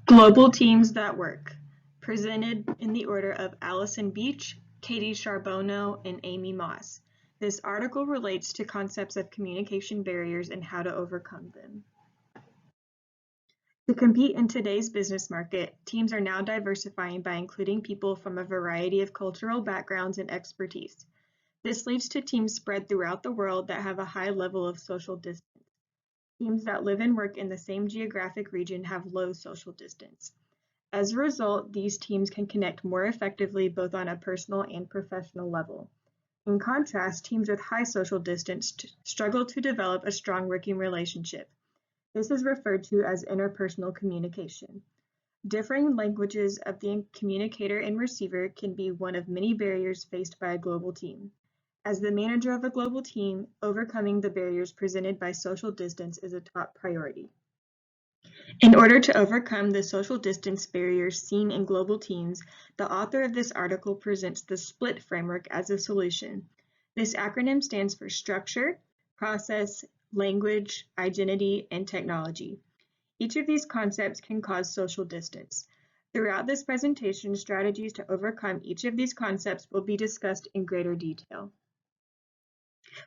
Global Teams That Work, presented in the order of Allison Beach, Kati Sharbono, and Amy Moss. This article relates to concepts of communication barriers and how to overcome them. To compete in today's business market, teams are now diversifying by including people from a variety of cultural backgrounds and expertise. This leads to teams spread throughout the world that have a high level of social distance. Teams that live and work in the same geographic region have low social distance. As a result, these teams can connect more effectively both on a personal and professional level. In contrast, teams with high social distance struggle to develop a strong working relationship. This is referred to as interpersonal communication. Differing languages of the communicator and receiver can be one of many barriers faced by a global team. As the manager of a global team, overcoming the barriers presented by social distance is a top priority. In order to overcome the social distance barriers seen in global teams, the author of this article presents the SPLIT framework as a solution. This acronym stands for structure, process, language, identity, and technology. Each of these concepts can cause social distance. Throughout this presentation, strategies to overcome each of these concepts will be discussed in greater detail.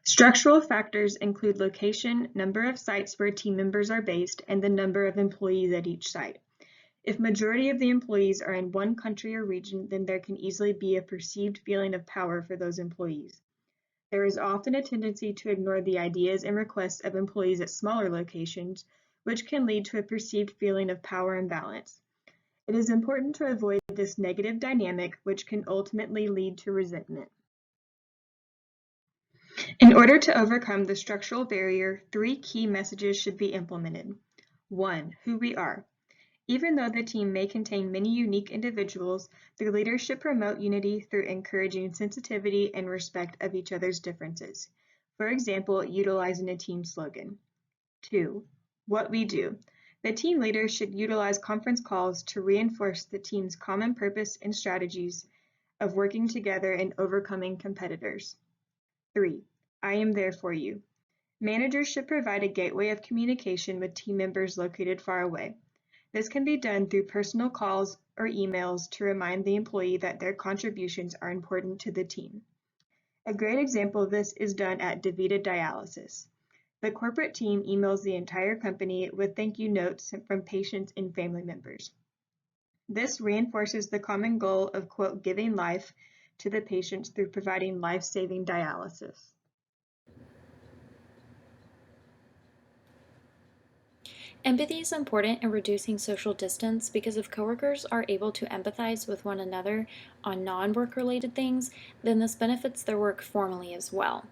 Structural factors include location, number of sites where team members are based, and the number of employees at each site. If majority of the employees are in one country or region, then there can easily be a perceived feeling of power for those employees. There is often a tendency to ignore the ideas and requests of employees at smaller locations, which can lead to a perceived feeling of power imbalance. It is important to avoid this negative dynamic, which can ultimately lead to resentment. In order to overcome the structural barrier, 3 key messages should be implemented. 1. Who we are. Even though the team may contain many unique individuals, the leaders should promote unity through encouraging sensitivity and respect of each other's differences. For example, utilizing a team slogan. 2. What we do. The team leaders should utilize conference calls to reinforce the team's common purpose and strategies of working together and overcoming competitors. 3. I am there for you. Managers should provide a gateway of communication with team members located far away. This can be done through personal calls or emails to remind the employee that their contributions are important to the team. A great example of this is done at DaVita Dialysis. The corporate team emails the entire company with thank you notes from patients and family members. This reinforces the common goal of, quote, giving life to the patients through providing life-saving dialysis. Empathy is important in reducing social distance because if coworkers are able to empathize with one another on non-work related things, then this benefits their work formally as well.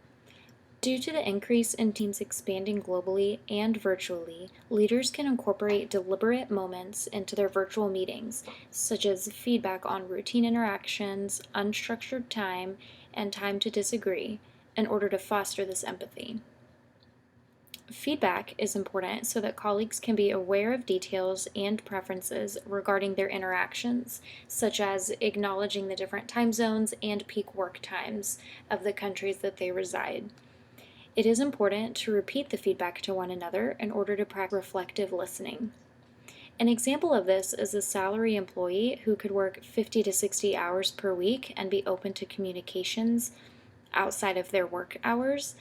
Due to the increase in teams expanding globally and virtually, leaders can incorporate deliberate moments into their virtual meetings, such as feedback on routine interactions, unstructured time, and time to disagree, in order to foster this empathy. Feedback is important so that colleagues can be aware of details and preferences regarding their interactions, such as acknowledging the different time zones and peak work times of the countries that they reside. It is important to repeat the feedback to one another in order to practice reflective listening. An example of this is a salary employee who could work 50 to 60 hours per week and be open to communications outside of their work hours,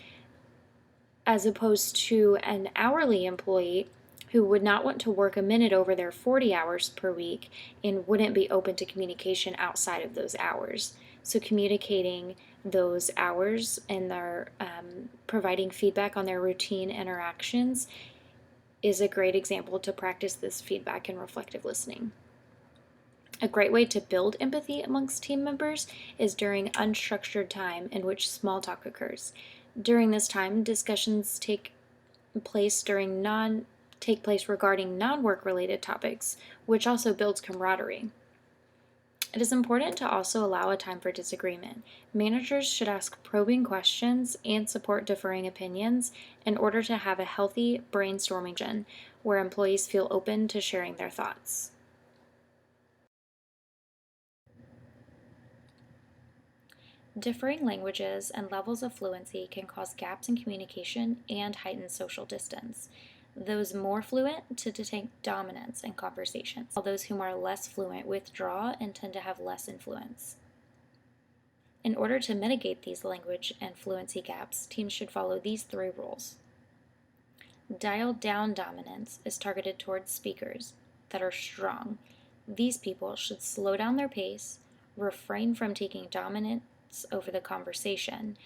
as opposed to an hourly employee who would not want to work a minute over their 40 hours per week and wouldn't be open to communication outside of those hours. So communicating those hours and their providing feedback on their routine interactions is a great example to practice this feedback and reflective listening. A great way to build empathy amongst team members is during unstructured time in which small talk occurs. During this time, discussions take place regarding non-work related topics, which also builds camaraderie. It is important to also allow a time for disagreement. Managers should ask probing questions and support differing opinions in order to have a healthy brainstorming session where employees feel open to sharing their thoughts. Differing languages and levels of fluency can cause gaps in communication and heighten social distance. those more fluent to take dominance in conversations, while those whom are less fluent withdraw and tend to have less influence. In order to mitigate these language and fluency gaps, teams should follow these 3 rules. Dialed down dominance is targeted towards speakers that are strong. These people should slow down their pace, refrain from taking dominance over the conversation,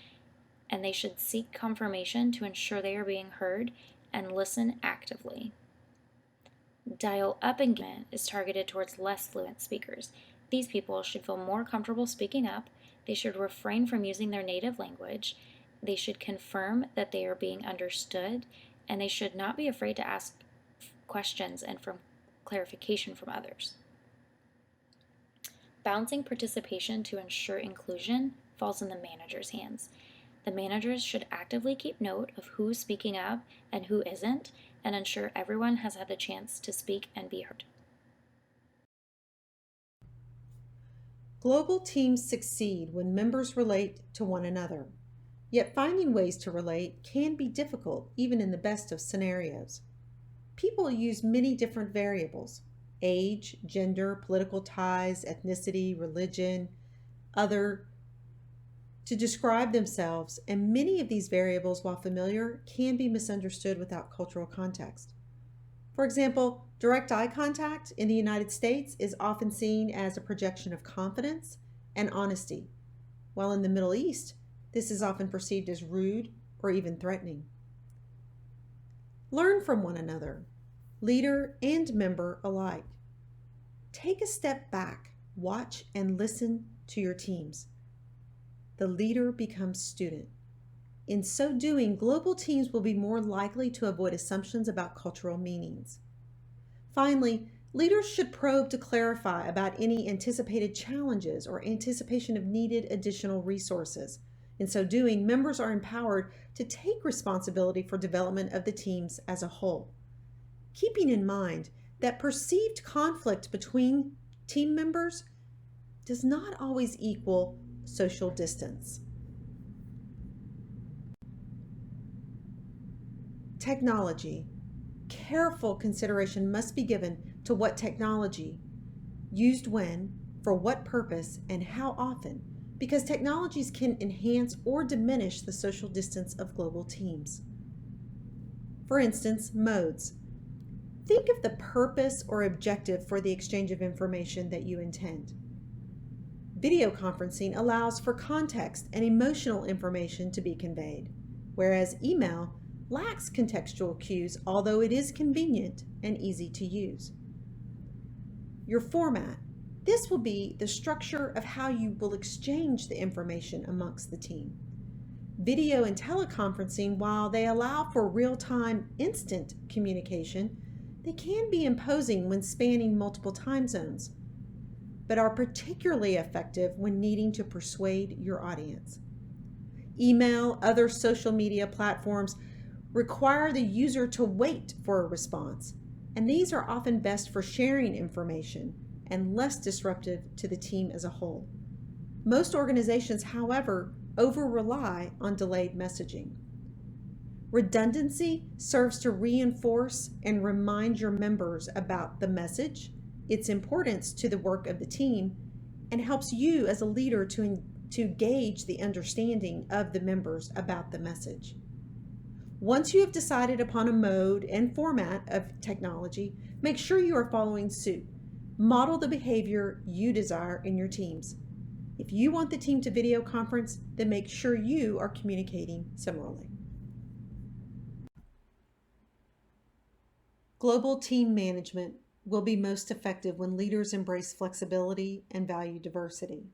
and they should seek confirmation to ensure they are being heard and listen actively. Dial up engagement is targeted towards less fluent speakers. These people should feel more comfortable speaking up. They should refrain from using their native language. They should confirm that they are being understood, and they should not be afraid to ask questions and for clarification from others. Balancing participation to ensure inclusion falls in the manager's hands. The managers should actively keep note of who's speaking up and who isn't, and ensure everyone has had the chance to speak and be heard. Global teams succeed when members relate to one another. Yet finding ways to relate can be difficult even in the best of scenarios. People use many different variables: age, gender, political ties, ethnicity, religion, other, to describe themselves, and many of these variables, while familiar, can be misunderstood without cultural context. For example, direct eye contact in the United States is often seen as a projection of confidence and honesty, while in the Middle East, this is often perceived as rude or even threatening. Learn from one another, leader and member alike. Take a step back, watch and listen to your teams. The leader becomes student. In so doing, global teams will be more likely to avoid assumptions about cultural meanings. Finally, leaders should probe to clarify about any anticipated challenges or anticipation of needed additional resources. In so doing, members are empowered to take responsibility for development of the teams as a whole, keeping in mind that perceived conflict between team members does not always equal social distance. Technology. Careful consideration must be given to what technology, used when, for what purpose, and how often, because technologies can enhance or diminish the social distance of global teams. For instance, modes. Think of the purpose or objective for the exchange of information that you intend. Video conferencing allows for context and emotional information to be conveyed, whereas email lacks contextual cues, although it is convenient and easy to use. Your format. This will be the structure of how you will exchange the information amongst the team. Video and teleconferencing, while they allow for real-time instant communication, they can be imposing when spanning multiple time zones, but are particularly effective when needing to persuade your audience. Email, other social media platforms require the user to wait for a response, and these are often best for sharing information and less disruptive to the team as a whole. Most organizations, however, over-rely on delayed messaging. Redundancy serves to reinforce and remind your members about the message, its importance to the work of the team, and helps you as a leader to gauge the understanding of the members about the message. Once you have decided upon a mode and format of technology, make sure you are following suit. Model the behavior you desire in your teams. If you want the team to video conference, then make sure you are communicating similarly. Global team management will be most effective when leaders embrace flexibility and value diversity.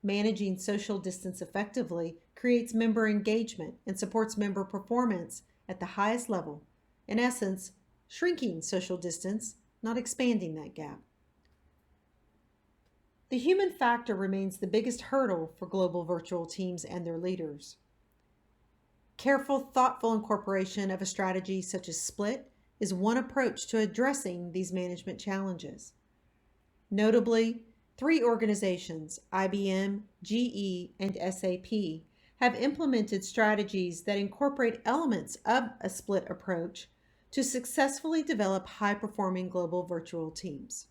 Managing social distance effectively creates member engagement and supports member performance at the highest level. In essence, shrinking social distance, not expanding that gap. The human factor remains the biggest hurdle for global virtual teams and their leaders. Careful, thoughtful incorporation of a strategy such as split is one approach to addressing these management challenges. Notably, 3 organizations, IBM, GE, and SAP, have implemented strategies that incorporate elements of a split approach, to successfully develop high performing global virtual teams.